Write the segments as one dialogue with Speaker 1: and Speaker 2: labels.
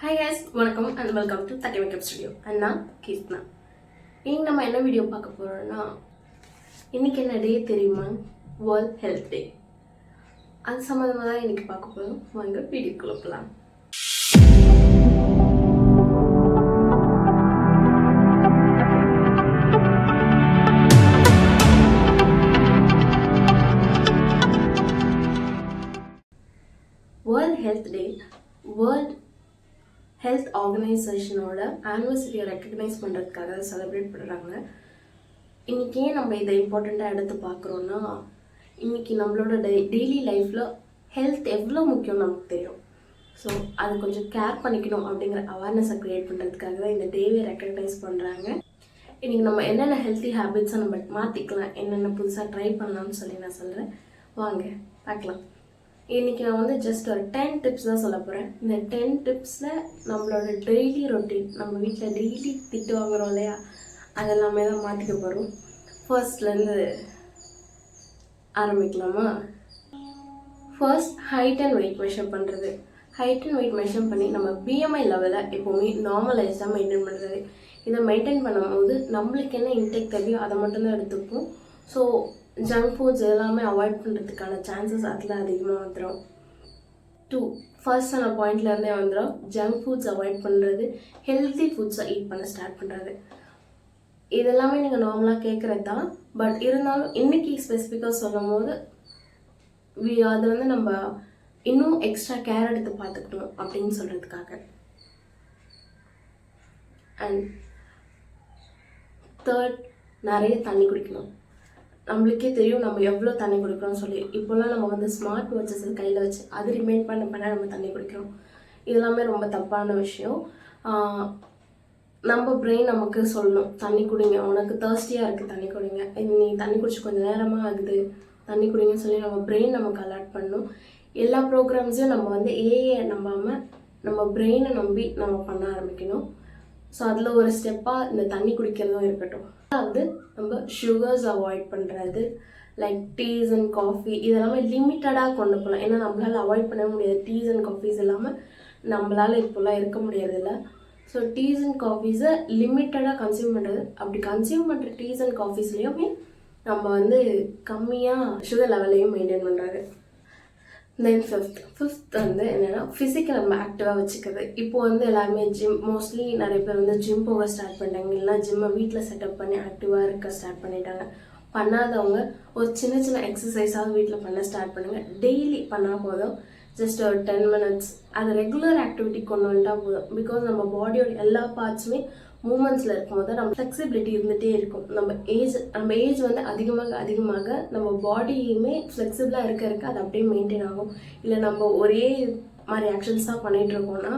Speaker 1: Hi guys, welcome and welcome to 30 Makeup Studio. And நான் கீர்த்தனா. இன்னைக்கு நம்ம என்ன வீடியோ பார்க்க போறோம்னா, இன்னைக்கு என்ன டே தெரியுமா? World health day. அது சம்பந்தமா தான் இன்னைக்கு பார்க்க போறோம். வாங்க வீடியோக்குள்ள போலாம். World health day world health ஆர்கனைசேஷனோட ஆனிவர்சரியை ரெக்கக்னைஸ் பண்ணுறதுக்காக செலிப்ரேட் பண்ணுறாங்க. இன்றைக்கி ஏன் நம்ம இதை இம்பார்ட்டண்ட்டாக எடுத்து பார்க்குறோன்னா, இன்றைக்கி நம்மளோட டெய்லி லைஃப்பில் ஹெல்த் எவ்வளோ முக்கியம் நமக்கு தெரியும். ஸோ அது கொஞ்சம் கேர் பண்ணிக்கணும் அப்படிங்கிற அவேர்னஸை க்ரியேட் பண்ணுறதுக்காக தான் இந்த டேவை ரெக்கக்னைஸ் பண்ணுறாங்க. இன்றைக்கி நம்ம என்னென்ன ஹெல்த்தி ஹேபிட்ஸை நம்ம மாற்றிக்கலாம், என்னென்ன புதுசாக ட்ரை பண்ணலாம்னு சொல்லி நான் சொல்கிறேன். வாங்க பார்க்கலாம். இன்றைக்கி நான் வந்து ஜஸ்ட் ஒரு 10 டிப்ஸ் தான் சொல்ல போகிறேன். இந்த 10 டிப்ஸில் நம்மளோட டெய்லி ரொட்டீன், நம்ம வீட்டில் டெய்லி திட்டு வாங்குகிறோம் இல்லையா, அதெல்லாமே தான் மாற்றிக்க போகிறோம். ஃபர்ஸ்ட்லேருந்து ஆரம்பிக்கலாமா? First height and weight measure பண்ணுறது. ஹைட் அண்ட் வெயிட் மெஷர் பண்ணி நம்ம பிஎம்ஐ லெவலில் எப்போவுமே நார்மலைஸாக மெயின்டைன் பண்ணுறது. இதை மெயின்டைன் பண்ணும்போது நம்மளுக்கு என்ன இன்டேக் தேவையோ அதை மட்டும்தான் எடுத்துப்போம். ஸோ ஜங்க் ஃபுட்ஸ் எல்லாமே அவாய்ட் பண்ணுறதுக்கான சான்சஸ் அதில் அதிகமாக வந்துடும். 2 ஃபர்ஸ்ட் அந்த பாயிண்ட்லேருந்தே வந்துடும். ஜங்க் ஃபுட்ஸ் அவாய்ட் பண்ணுறது, ஹெல்த்தி ஃபுட்ஸை ஈட் பண்ண ஸ்டார்ட் பண்ணுறது. இதெல்லாமே நீங்கள் நார்மலாக கேட்குறது தான். பட் இருந்தாலும் இன்றைக்கி ஸ்பெசிஃபிக்காக சொல்லும் போது அது வந்து நம்ம இன்னும் எக்ஸ்ட்ரா கேர் எடுத்து பார்த்துக்கணும் அப்படின்னு சொல்கிறதுக்காக. அண்ட் தேர்ட், நிறைய தண்ணி குடிக்கணும். நம்மளுக்கே தெரியும் நம்ம எவ்வளோ தண்ணி குடிக்கிறோம்னு சொல்லி. இப்போல்லாம் நம்ம வந்து ஸ்மார்ட் வாட்சஸ் கையில் வச்சு அது ரிமைண்ட் பண்ண நம்ம தண்ணி குடிக்கிறோம். இதெல்லாமே ரொம்ப தப்பான விஷயம். நம்ம பிரெயின் நமக்கு சொல்லணும், தண்ணி குடிங்க, உனக்கு தர்ஸ்டியாக இருக்குது தண்ணி குடிங்க, நீ தண்ணி குடிச்சு கொஞ்சம் நேரமாக ஆகுது தண்ணி குடிங்கன்னு சொல்லி நம்ம பிரெயின் நமக்கு அலர்ட் பண்ணணும். எல்லா ப்ரோக்ராம்ஸையும் நம்ம வந்து ஏஐ நம்பாமல் நம்ம பிரெயினை நம்பி நம்ம பண்ண ஆரம்பிக்கணும். ஸோ அதில் ஒரு ஸ்டெப்பாக இந்த தண்ணி குடிக்கிறதும் இருக்கட்டும். வந்து நம்ம சுகர்ஸ் அவாய்ட் பண்ணுறது, லைக் டீஸ் அண்ட் காஃபி இதெல்லாமே லிமிட்டடாக கொண்டு போகலாம். ஏன்னா நம்மளால் அவாய்ட் பண்ண முடியாது. டீஸ் அண்ட் காஃபீஸ் இல்லாமல் நம்மளால் இப்போல்லாம் இருக்க முடியாதுல்ல. ஸோ டீஸ் அண்ட் காஃபீஸை லிமிட்டடாக கன்சியூம் பண்ணுறது. அப்படி கன்சியூம் பண்ணுற டீஸ் அண்ட் காஃபீஸ்லேயுமே நம்ம வந்து கம்மியாக சுகர் லெவலையும் மெயின்டைன் பண்ணுறது. தென் ஃபிஃப்த் வந்து என்னென்னா ஃபிசிக்கல் நம்ம ஆக்டிவாக வச்சுக்கிறது. இப்போது வந்து எல்லாருமே மோஸ்ட்லி நிறைய பேர் வந்து ஜிம் போக ஸ்டார்ட் பண்ணிட்டாங்க, இல்லைனா ஜிம்மை வீட்டில் செட்டப் பண்ணி ஆக்டிவாக இருக்க ஸ்டார்ட் பண்ணிட்டாங்க. பண்ணாதவங்க ஒரு சின்ன சின்ன எக்ஸசைஸாவது வீட்டில் பண்ண ஸ்டார்ட் பண்ணுங்கள். டெய்லி பண்ணால் போதும். ஜஸ்ட் ஒரு 10 minutes அது ரெகுலர் ஆக்டிவிட்டி கொண்டு வந்துட்டால் போதும். பிகாஸ் நம்ம பாடியோட எல்லா பார்ட்ஸுமே மூமெண்ட்ஸில் இருக்கும்போது நம்ம ஃப்ளெக்சிபிலிட்டி இருந்துகிட்டே இருக்கும். நம்ம ஏஜ் வந்து அதிகமாக நம்ம பாடியுமே ஃப்ளெக்சிபிளாக இருக்க அது அப்படியே மெயின்டைன் ஆகும். இல்லை நம்ம ஒரே மாதிரி ஆக்ஷன்ஸ் தான் பண்ணிகிட்டு இருக்கோம்னா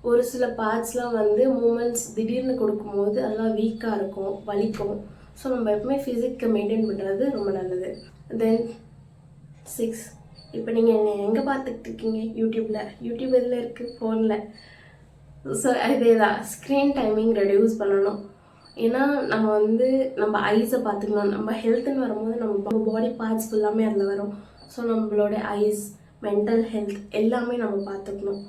Speaker 1: ஒரு சில பார்ட்ஸ்லாம் வந்து மூமெண்ட்ஸ் திடீர்னு கொடுக்கும்போது அதெல்லாம் வீக்காக இருக்கும், வலிக்கும். ஸோ நம்ம எப்பவுமே ஃபிசிக்கை மெயின்டைன் பண்ணுறது ரொம்ப நல்லது. தென் 6, இப்போ நீங்கள் என்ன எங்கே பார்த்துக்கிட்டு இருக்கீங்க? யூடியூப் எதில் இருக்குது? ஃபோனில். ஸோ இதே தான், ஸ்க்ரீன் டைமிங் ரெடியூஸ் பண்ணணும். ஏன்னா நம்ம வந்து நம்ம ஐஸை பார்த்துக்கணும். நம்ம ஹெல்த்துன்னு வரும்போது நம்ம பாடி பார்ட்ஸ் ஃபுல்லாமே அதில் வரும். ஸோ நம்மளோட ஐஸ், மென்டல் ஹெல்த் எல்லாமே நம்ம பார்த்துக்கணும்.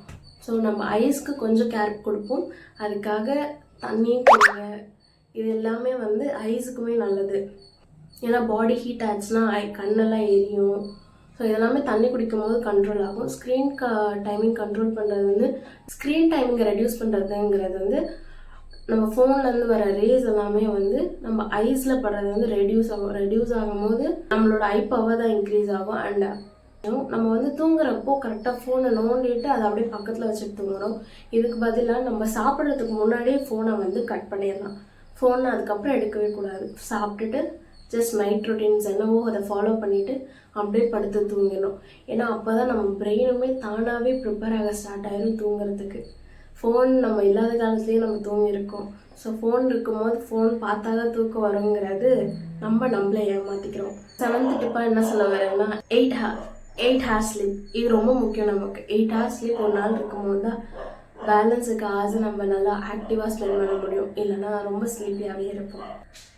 Speaker 1: ஸோ நம்ம ஐஸ்க்கு கொஞ்சம் கேர் கொடுப்போம். அதுக்காக தண்ணியும் குடிங்க. இது எல்லாமே வந்து ஐஸுக்குமே நல்லது. ஏன்னா பாடி ஹீட் ஆச்சுன்னா கண்ணெல்லாம் எரியும். ஸோ இதெல்லாமே தண்ணி குடிக்கும் போது கண்ட்ரோல் ஆகும். ஸ்க்ரீன் டைமிங் கண்ட்ரோல் பண்ணுறது வந்து ஸ்க்ரீன் டைமிங்கை ரெடியூஸ் பண்ணுறதுங்கிறது வந்து நம்ம ஃபோன்லேருந்து வர ரேஸ் எல்லாமே வந்து நம்ம ஐஸில் படுறது வந்து ரெடியூஸ் ஆகும்போது நம்மளோட ஐ பவர் தான் இன்க்ரீஸ் ஆகும். அண்ட் நம்ம வந்து தூங்குறப்போ கரெக்டாக ஃபோனை நோண்டிட்டு அதை அப்படியே பக்கத்தில் வச்சுட்டு தூங்குறோம். இதுக்கு பதிலாக நம்ம சாப்பிட்றதுக்கு முன்னாடியே ஃபோனை வந்து கட் பண்ணிடலாம். ஃபோனை அதுக்கப்புறம் எடுக்கவே கூடாது. சாப்பிட்டுட்டு ஜஸ்ட் நைட் ரொட்டீன்ஸ் என்னவோ அதை ஃபாலோ பண்ணிவிட்டு அப்படியே படுத்து தூங்கிடணும். ஏன்னா அப்போ தான் நம்ம பிரெயினுமே தானாகவே ப்ரிப்பேர் ஆக ஸ்டார்ட் ஆகிடும் தூங்குறதுக்கு. ஃபோன் நம்ம இல்லாத காலத்துலேயே நம்ம தூங்கியிருக்கோம். ஸோ ஃபோன் இருக்கும்போது ஃபோன் பார்த்தா தான் தூக்கம் வருங்கிறது நம்மளே ஏமாற்றிக்கிறோம். 7th டிப்பாக என்ன சொல்ல வரேன்னா 8 hours ஸ்லீப். இது ரொம்ப முக்கியம் நமக்கு. 8 hours ஸ்லீப் ஒரு நாள் இருக்கும்போது தான் பேலன்ஸுக்கு ஆசை நம்ம நல்லா ஆக்டிவாக ஸ்பெண்ட் பண்ண முடியும். இல்லைனா ரொம்ப ஸ்லீப்பியாகவே இருப்போம்.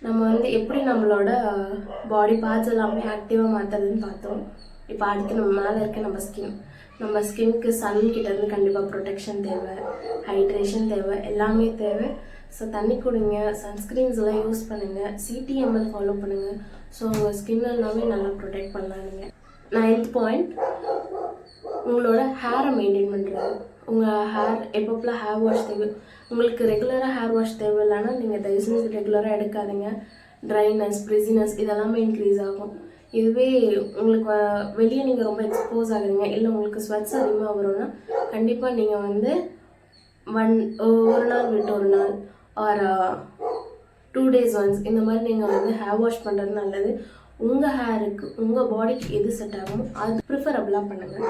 Speaker 1: நம்ம வந்து எப்படி நம்மளோட பாடி பார்ட்ஸ் எல்லாமே ஆக்டிவாக மாற்றுறதுன்னு பார்த்தோம். இப்போ அடுத்து நம்ம மேலே இருக்க நம்ம நம்ம ஸ்கின்க்கு சன்கிட்டேருந்து கண்டிப்பாக ப்ரொடெக்ஷன் தேவை, ஹைட்ரேஷன் தேவை, எல்லாமே தேவை. ஸோ தண்ணி குடிங்க, சன்ஸ்க்ரீன்ஸ் எல்லாம் யூஸ் பண்ணுங்கள், சிடிஎம்எல் ஃபாலோ பண்ணுங்கள். ஸோ உங்கள் ஸ்கின் எல்லாமே நல்லா ப்ரொடெக்ட் பண்ணலாம். நீங்கள் 9th பாயிண்ட், உங்களோட ஹேரை மெயின்டைன் பண்ணுறது. உங்கள் ஹேர் எப்பப்பெல்லாம் ஹேர் வாஷ் தேவை, உங்களுக்கு ரெகுலராக ஹேர் வாஷ் தேவை இல்லைன்னா நீங்கள் தயவு செஞ்சு ரெகுலராக எடுக்காதீங்க. ட்ரைனஸ், ஃப்ரிஸினஸ் இதெல்லாமே இன்க்ரீஸ் ஆகும். இதுவே உங்களுக்கு வெளியே நீங்கள் ரொம்ப எக்ஸ்போஸ் ஆகுறீங்க, இல்லை உங்களுக்கு ஸ்வெட்ஸ் அதிகமாக வரும்னா கண்டிப்பாக நீங்கள் வந்து ஒரு நாள் விட்டு ஒரு நாள் ஆர் 2 days ஒன்ஸ் இந்த மாதிரி நீங்கள் வந்து ஹேர் வாஷ் பண்ணுறது நல்லது. உங்கள் ஹேருக்கு உங்கள் பாடிக்கு எது செட் ஆகுமோ அது ப்ரிஃபரபுளாக பண்ணுங்கள்.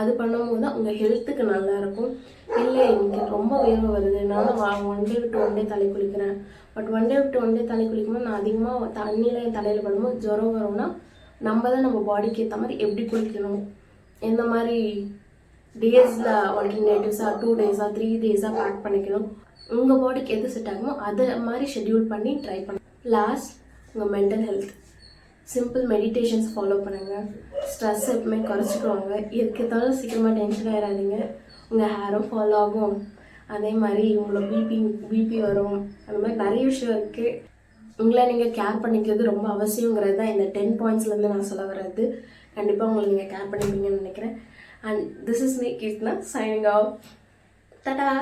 Speaker 1: அது பண்ணும்போது தான் உங்கள் ஹெல்த்துக்கு நல்லாயிருக்கும். இல்லை எனக்கு ரொம்ப வேர்வை வருது, நானும் 1 day விட்டு 1 day தலை குளிக்கிறேன், பட் 1 day விட்டு 1 day தலை குளிக்கும்போது நான் அதிகமாக தண்ணியில் என் தலையில் படும்போது ஜுரம் வரும்னா நம்ம தான் நம்ம பாடிக்கு ஏற்ற மாதிரி எப்படி குளிக்கணும், எந்த மாதிரி டேஸில் ஆல்டர்னேட்டிவ்ஸாக 2 days 3 days பேக் பண்ணிக்கணும், உங்கள் பாடிக்கு எது செட் ஆகுமோ அதை மாதிரி ஷெட்யூல் பண்ணி ட்ரை பண்ண. லாஸ்ட், உங்கள் mental health. Simple meditations follow பண்ணுங்கள். ஸ்ட்ரெஸ் எப்பவுமே குறைச்சிக்கோங்க. எதுக்கு இருந்தாலும் சீக்கிரமாக டென்ஷன் ஆகிடாதீங்க. உங்கள் ஹேரும் ஃபாலோ ஆகும், அதே மாதிரி உங்களை பிபி வரும், அந்த மாதிரி நிறைய விஷயம் இருக்குது. உங்களை நீங்கள் கேர் பண்ணிக்கிறது ரொம்ப அவசியங்கிறது தான் இந்த 10 pointsலேருந்து நான் சொல்ல வர்றது. கண்டிப்பாக உங்களை நீங்கள் கேர் பண்ணிப்பீங்கன்னு நினைக்கிறேன். And this is me Keerthana, signing off. Tata.